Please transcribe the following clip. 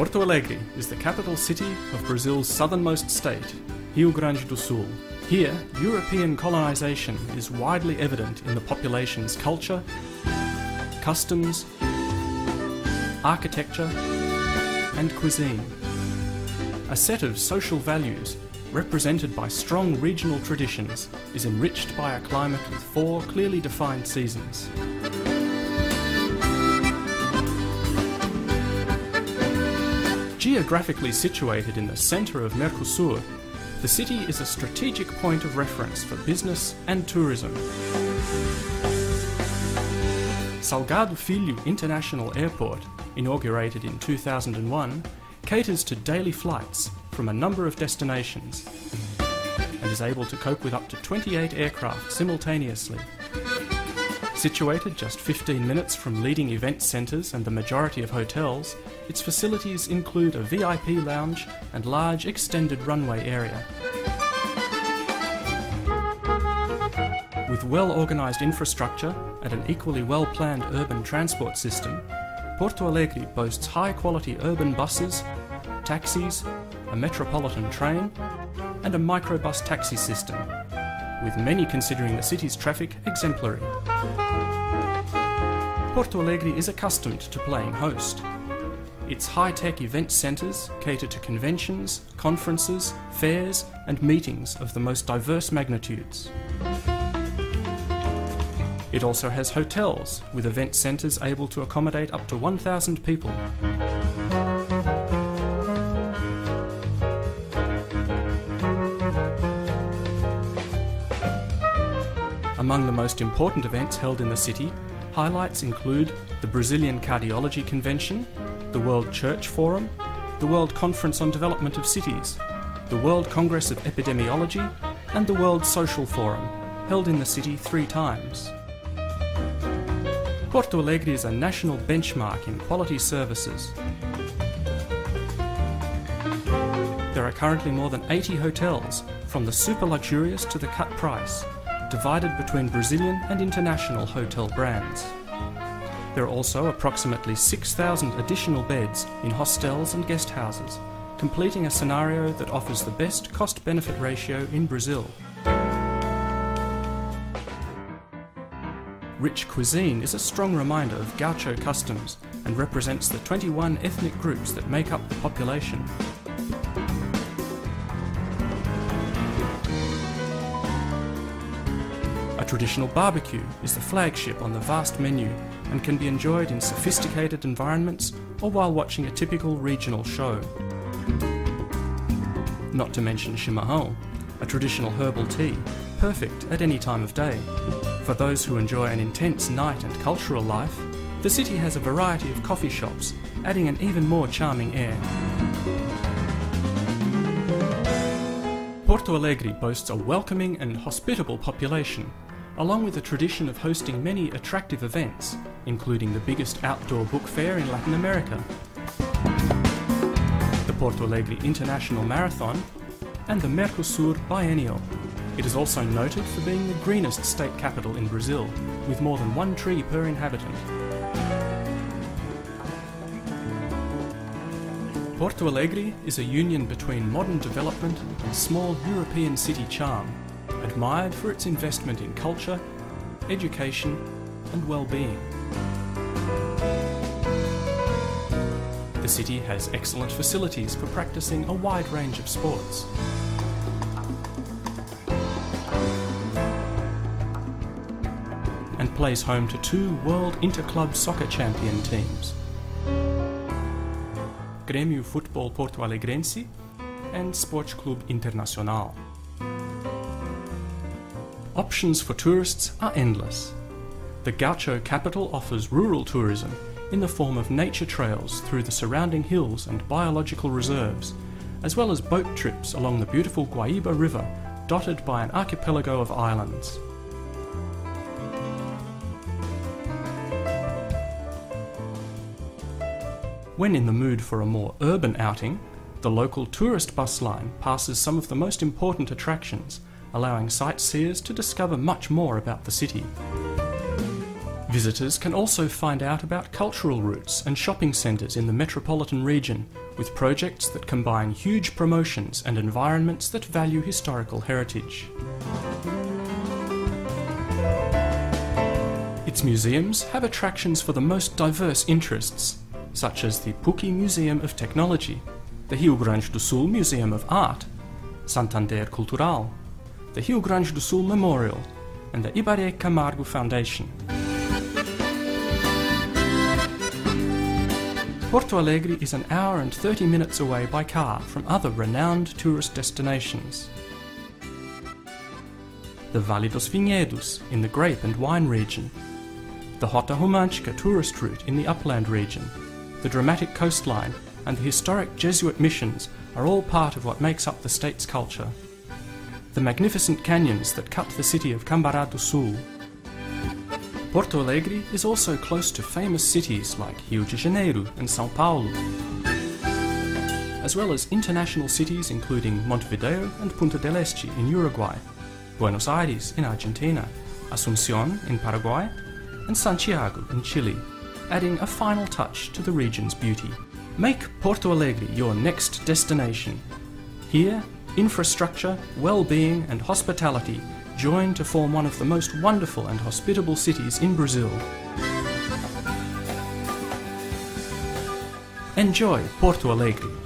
Porto Alegre is the capital city of Brazil's southernmost state, Rio Grande do Sul. Here, European colonisation is widely evident in the population's culture, customs, architecture, and cuisine. A set of social values, represented by strong regional traditions, is enriched by a climate with 4 clearly defined seasons. Geographically situated in the centre of Mercosur, the city is a strategic point of reference for business and tourism. Salgado Filho International Airport, inaugurated in 2001, caters to daily flights from a number of destinations and is able to cope with up to 28 aircraft simultaneously. Situated just 15 minutes from leading event centres and the majority of hotels, its facilities include a VIP lounge and large extended runway area. With well-organised infrastructure and an equally well-planned urban transport system, Porto Alegre boasts high-quality urban buses, taxis, a metropolitan train, and a microbus taxi system, with many considering the city's traffic exemplary. Porto Alegre is accustomed to playing host. Its high-tech event centres cater to conventions, conferences, fairs and meetings of the most diverse magnitudes. It also has hotels, with event centres able to accommodate up to 1,000 people. Among the most important events held in the city, highlights include the Brazilian Cardiology Convention, the World Church Forum, the World Conference on Development of Cities, the World Congress of Epidemiology, and the World Social Forum, held in the city 3 times. Porto Alegre is a national benchmark in quality services. There are currently more than 80 hotels, from the super luxurious to the cut price, divided between Brazilian and international hotel brands. There are also approximately 6,000 additional beds in hostels and guest houses, completing a scenario that offers the best cost-benefit ratio in Brazil. Rich cuisine is a strong reminder of Gaucho customs and represents the 21 ethnic groups that make up the population. A traditional barbecue is the flagship on the vast menu and can be enjoyed in sophisticated environments or while watching a typical regional show. Not to mention chimarrão, a traditional herbal tea, perfect at any time of day. For those who enjoy an intense night and cultural life, the city has a variety of coffee shops, adding an even more charming air. Porto Alegre boasts a welcoming and hospitable population, along with a tradition of hosting many attractive events, including the biggest outdoor book fair in Latin America, the Porto Alegre International Marathon, and the Mercosur Biennial. It is also noted for being the greenest state capital in Brazil, with more than 1 tree per inhabitant. Porto Alegre is a union between modern development and small European city charm, admired for its investment in culture, education and well-being. The city has excellent facilities for practicing a wide range of sports. And plays home to 2 World Interclub Soccer Champion teams, Grêmio Futebol Porto Alegrense and Sports Club Internacional. Options for tourists are endless. The Gaucho capital offers rural tourism in the form of nature trails through the surrounding hills and biological reserves, as well as boat trips along the beautiful Guaíba River, dotted by an archipelago of islands. When in the mood for a more urban outing, the local tourist bus line passes some of the most important attractions, allowing sightseers to discover much more about the city. Visitors can also find out about cultural routes and shopping centres in the metropolitan region, with projects that combine huge promotions and environments that value historical heritage. Its museums have attractions for the most diverse interests, such as the PUC Museum of Technology, the Rio Grande do Sul Museum of Art, Santander Cultural, the Rio Grande do Sul Memorial, and the Ibaré Camargo Foundation. Porto Alegre is an hour and 30 minutes away by car from other renowned tourist destinations. The Vale dos Vinhedos in the grape and wine region, the Rota Romântica tourist route in the upland region, the dramatic coastline and the historic Jesuit missions are all part of what makes up the state's culture. The magnificent canyons that cut the city of Cambará do Sul. Porto Alegre is also close to famous cities like Rio de Janeiro and São Paulo, as well as international cities including Montevideo and Punta del Este in Uruguay, Buenos Aires in Argentina, Asunción in Paraguay, and Santiago in Chile, adding a final touch to the region's beauty. Make Porto Alegre your next destination. Here, infrastructure, well-being and hospitality join to form one of the most wonderful and hospitable cities in Brazil. Enjoy Porto Alegre!